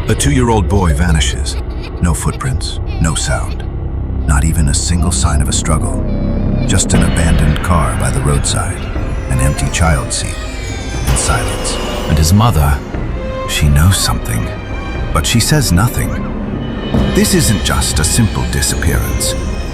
A 2-year-old boy vanishes. No footprints, no sound. Not even a single sign of a struggle. Just an abandoned car by the roadside, an empty child seat, and silence. And his mother, she knows something, but she says nothing. This isn't just a simple disappearance.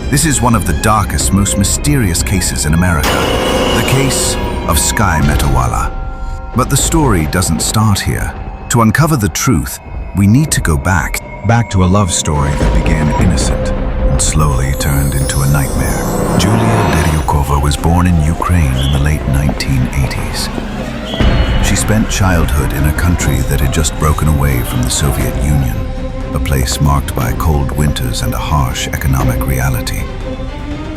This is one of the darkest, most mysterious cases in America. The case of Skye Metalwala. But the story doesn't start here. To uncover the truth, we need to go back to a love story that began innocent and slowly turned into a nightmare. Julia Ledyukova was born in Ukraine in the late 1980s. She spent childhood in a country that had just broken away from the Soviet Union, a place marked by cold winters and a harsh economic reality.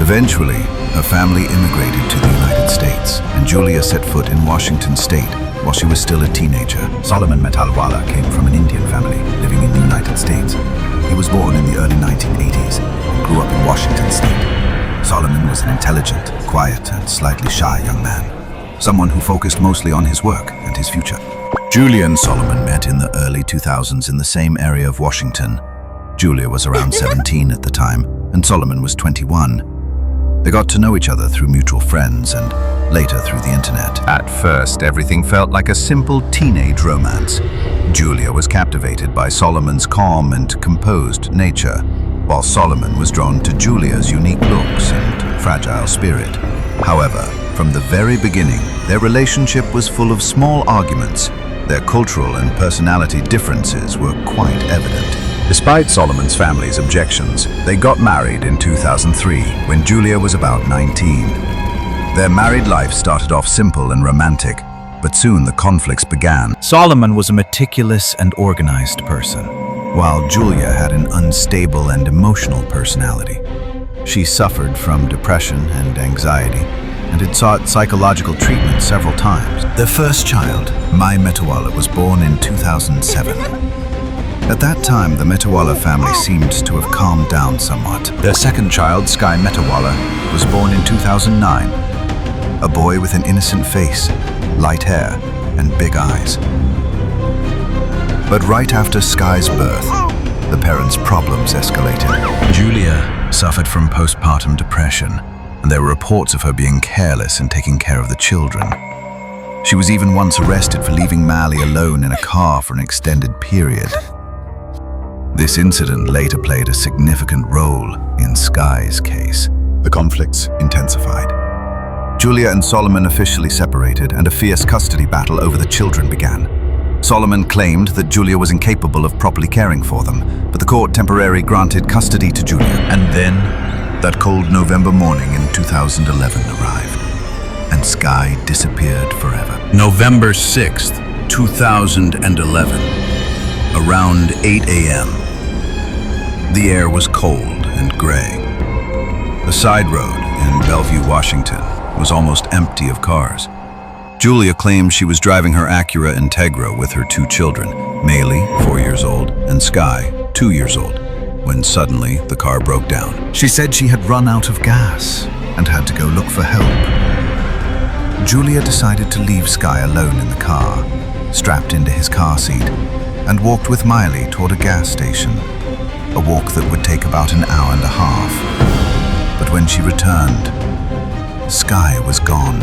Eventually, her family immigrated to the United States, and Julia set foot in Washington State while she was still a teenager. Solomon Metalwala came from an Indian family living in the United States. He was born in the early 1980s and grew up in Washington State. Solomon was an intelligent, quiet, and slightly shy young man, someone who focused mostly on his work and his future. Julia and Solomon met in the early 2000s in the same area of Washington. Julia was around 17 at the time, and Solomon was 21. They got to know each other through mutual friends and later through the internet. At first, everything felt like a simple teenage romance. Julia was captivated by Solomon's calm and composed nature, while Solomon was drawn to Julia's unique looks and fragile spirit. However, from the very beginning, their relationship was full of small arguments. Their cultural and personality differences were quite evident. Despite Solomon's family's objections, they got married in 2003 when Julia was about 19. Their married life started off simple and romantic, but soon the conflicts began. Solomon was a meticulous and organized person, while Julia had an unstable and emotional personality. She suffered from depression and anxiety, and had sought psychological treatment several times. Their first child, Skye Metalwala, was born in 2007. At that time, the Metalwala family seemed to have calmed down somewhat. Their second child, Skye Elija, was born in 2009. A boy with an innocent face, light hair, and big eyes. But right after Skye's birth, the parents' problems escalated. Julia suffered from postpartum depression, and there were reports of her being careless in taking care of the children. She was even once arrested for leaving Mali alone in a car for an extended period. This incident later played a significant role in Skye's case. The conflicts intensified. Julia and Solomon officially separated, and a fierce custody battle over the children began. Solomon claimed that Julia was incapable of properly caring for them, but the court temporarily granted custody to Julia. And then, that cold November morning in 2011 arrived, and Skye disappeared forever. November 6th, 2011, around 8 a.m. The air was cold and gray. The side road in Bellevue, Washington, was almost empty of cars. Julia claimed she was driving her Acura Integra with her 2 children, Maylee, 4 years old, and Skye, 2 years old, when suddenly the car broke down. She said she had run out of gas and had to go look for help. Julia decided to leave Skye alone in the car, strapped into his car seat, and walked with Maylee toward a gas station, a walk that would take about an hour and a half. But when she returned, Skye was gone.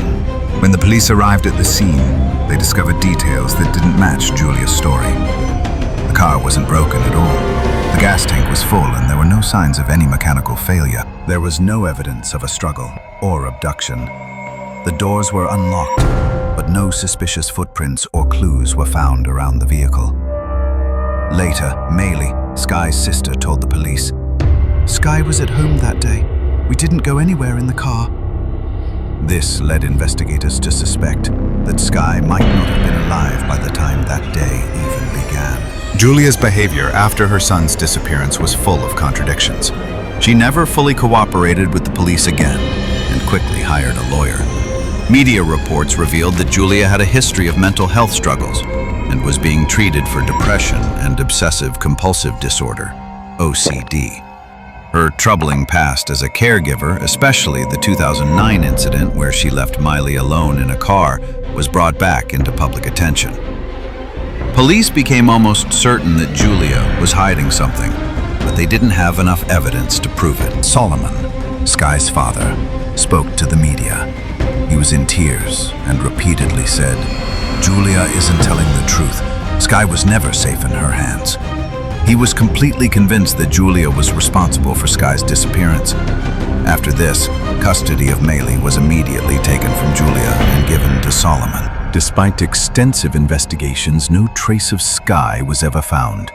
When the police arrived at the scene, they discovered details that didn't match Julia's story. The car wasn't broken at all. The gas tank was full and there were no signs of any mechanical failure. There was no evidence of a struggle or abduction. The doors were unlocked, but no suspicious footprints or clues were found around the vehicle. Later, Maylee, Skye's sister, told the police, "Skye was at home that day. We didn't go anywhere in the car." This led investigators to suspect that Skye might not have been alive by the time that day even began. Julia's behavior after her son's disappearance was full of contradictions. She never fully cooperated with the police again and quickly hired a lawyer. Media reports revealed that Julia had a history of mental health struggles and was being treated for depression and obsessive-compulsive disorder, OCD. Her troubling past as a caregiver, especially the 2009 incident where she left Maylee alone in a car, was brought back into public attention. Police became almost certain that Julia was hiding something, but they didn't have enough evidence to prove it. Solomon, Skye's father, spoke to the media. He was in tears and repeatedly said, "Julia isn't telling the truth. Skye was never safe in her hands." He was completely convinced that Julia was responsible for Skye's disappearance. After this, custody of Maylee was immediately taken from Julia and given to Solomon. Despite extensive investigations, no trace of Skye was ever found.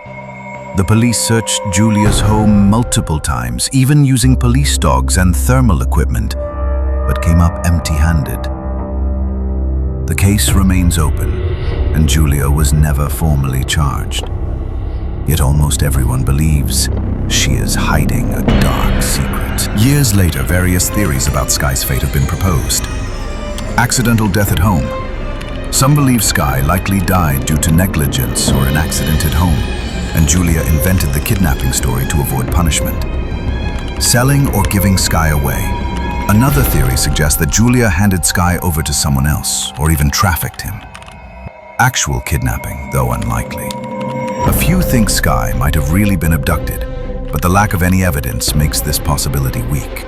The police searched Julia's home multiple times, even using police dogs and thermal equipment, but came up empty-handed. The case remains open, and Julia was never formally charged. Yet almost everyone believes she is hiding a dark secret. Years later, various theories about Skye's fate have been proposed. Accidental death at home. Some believe Skye likely died due to negligence or an accident at home, and Julia invented the kidnapping story to avoid punishment. Selling or giving Skye away. Another theory suggests that Julia handed Skye over to someone else, or even trafficked him. Actual kidnapping, though unlikely. A few think Skye might have really been abducted, but the lack of any evidence makes this possibility weak.